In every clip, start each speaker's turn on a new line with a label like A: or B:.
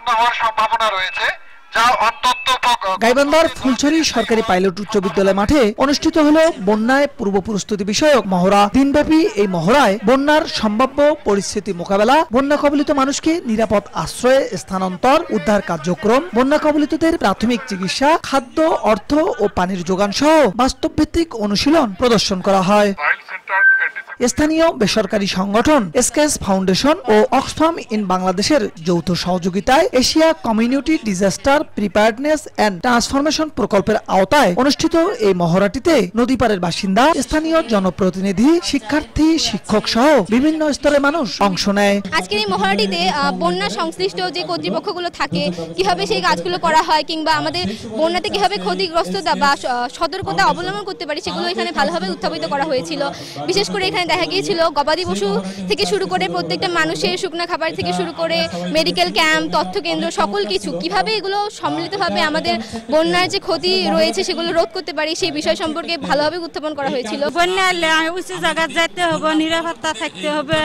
A: বিপন্ন হওয়ার সম্ভাবনা রয়েছে।
B: গাইবান্ধার ফুলছড়ি সরকারি পাইলট উচ্চ বিদ্যালয় মাঠে অনুষ্ঠিত হলো বন্যায় পূর্ব প্রস্তুতি বিষয়ক মহড়া। দিনব্যাপী এই মহড়ায় বন্যার সম্ভাব্য পরিস্থিতি মোকাবেলা, বন্যা কবলিত মানুষকে নিরাপদ আশ্রয়ে স্থানান্তর, উদ্ধার কার্যক্রম, বন্যা কবলিতদের প্রাথমিক চিকিৎসা, খাদ্য, অর্থ ও পানির যোগান সহ বাস্তবভিত্তিক অনুশীলন প্রদর্শন করা হয়। স্থানীয় বেসরকারি সংগঠন এসকেএস ফাউন্ডেশন ও অক্সফাম ইন বাংলাদেশের যৌথ সহযোগিতায় Asia community disaster preparedness and transformation প্রকল্পের আওতায় অনুষ্ঠিত এই মহড়াটিতে নদীপাড়ের বাসিন্দা, স্থানীয় জনপ্রতিনিধি, শিক্ষার্থী, শিক্ষক সহ বিভিন্ন স্তরের মানুষ অংশ নেয়।
C: আজকের এই মহড়াটিতে বন্যা সংশ্লিষ্ট যে কর্তৃপক্ষগুলো থাকে কিভাবে সেই কাজগুলো করা হয় কিংবা আমাদের বন্যাতে কিভাবে ক্ষতিগ্রস্ততা বা সতর্কতা অবলম্বন করতে পারি সেগুলো এখানে ভালোভাবে উত্থাপিত করা হয়েছিল। বিশেষ করে এখানে দেখা গিয়েছিল গবাদি পশু থেকে শুরু করে প্রত্যেকটা মানুষের শুকনো খাবার থেকে শুরু করে মেডিকেল ক্যাম্প, তথ্য কেন্দ্র, সকল কিছু কিভাবে এগুলো সম্মিলিতভাবে আমাদের বন্যার যে ক্ষতি রয়েছে সেগুলো রোধ করতে পারি সেই বিষয় সম্পর্কে ভালোভাবে উত্থাপন করা হয়েছিল।
D: বন্যা উঁচু জায়গায় যেতে হবে, নিরাপত্তা থাকতে হবে,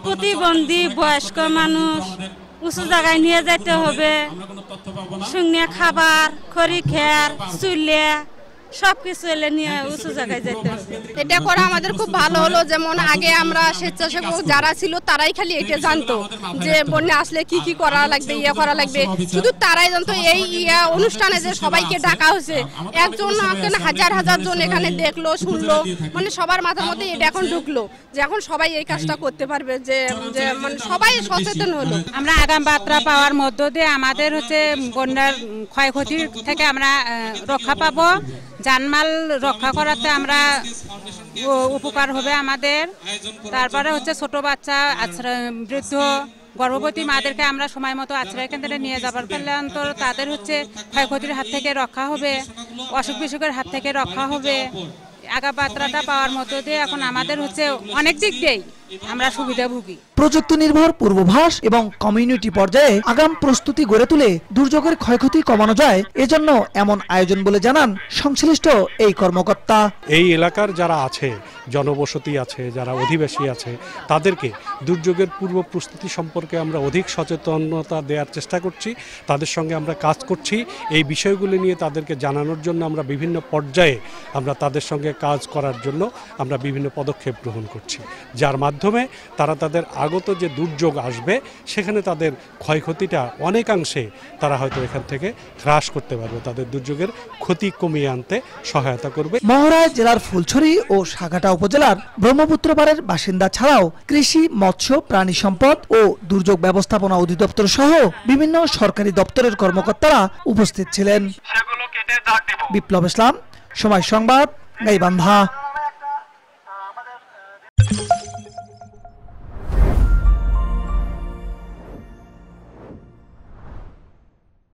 D: প্রতিবন্ধী বয়স্ক মানুষ উঁচু জায়গায় নিয়ে যেতে হবে, শুকনো খাবার, খড়ি খের, চুলে সবকিছু এলে নিয়ে উঁচু জায়গায় যেতে হবে।
E: এটা করা আমাদের খুব ভালো হলো। যেমন আগে আমরা স্বেচ্ছাসেবক যারা ছিল তারাই খালি এটা জানতো যে বন্যা আসলে কি কি করা লাগবে, ইয়ে করা লাগবে, শুধু তারাই জানতো। এই অনুষ্ঠানে যে সবাইকে ডাকা হয়েছে, একজন হাজার হাজার জন এখানে দেখলো, শুনলো, মানে সবার মাথার মধ্যে এটা এখন ঢুকলো যে এখন সবাই এই কাজটা করতে পারবে, যে মানে সবাই সচেতন হলো।
D: আমরা আগাম বার্তা পাওয়ার মধ্য দিয়ে আমাদের বন্যার ক্ষয়ক্ষতি থেকে আমরা রক্ষা পাবো, জানমাল রক্ষা করাতে আমরা উপকার হবে আমাদের। তারপরে ছোট বাচ্চা, বৃদ্ধ, গর্ভবতী মাদেরকে আমরা সময় মতো আশ্রয় কেন্দ্রে নিয়ে যাবার ফলে অন্তর তাদের ক্ষয়ক্ষতির হাত থেকে রক্ষা হবে, অসুখ বিসুখের হাত থেকে রক্ষা হবে। আগা বার্তাটা পাওয়ার মতো দিয়ে এখন আমাদের অনেক দিক দিয়েই আমরা সুবিধাভোগী।
B: প্রযুক্তি নির্ভর পূর্বাভাস এবং কমিউনিটি পর্যায়ে আগাম প্রস্তুতি গড়ে তুলে দুর্যোগের ক্ষয়ক্ষতি কমানো যায়, এজন্য এমন আয়োজন বলে জানান সংশ্লিষ্ট এই কর্মকর্তা।
F: এই এলাকার যারা আছে, জনবসতি আছে, যারা অধিবাসী আছে, তাদেরকে দুর্যোগের পূর্ব প্রস্তুতি সম্পর্কে আমরা অধিক সচেতনতা দেওয়ার চেষ্টা করছি। তাদের সঙ্গে আমরা কাজ করছি। এই বিষয়গুলি নিয়ে তাদেরকে জানানোর জন্য আমরা বিভিন্ন পর্যায়ে আমরা তাদের সঙ্গে কাজ করার জন্য আমরা বিভিন্ন পদক্ষেপ গ্রহণ করছি, যার মাধ্যমে তারা তাদের আগত যে দুর্যোগ আসবে সেখানে তাদের ক্ষয়ক্ষতিটা অনেকাংশে তারা হয়তো এখান থেকে হ্রাস করতে পারবে, তাদের দুর্যোগের ক্ষতি কমিয়ে আনতে সহায়তা করবে।
B: মহড়ায় জেলার ফুলছড়ি ও সাঘাটা উপজেলার ব্রহ্মপুত্রপাড়ের বাসিন্দা ছাড়াও কৃষি, মৎস্য, প্রাণী সম্পদ ও দুর্যোগ ব্যবস্থাপনা অধিদপ্তর সহ বিভিন্ন সরকারি দপ্তরের কর্মকর্তারা উপস্থিত ছিলেন। বিপ্লব ইসলাম, সময় সংবাদ, গাইবান্ধা।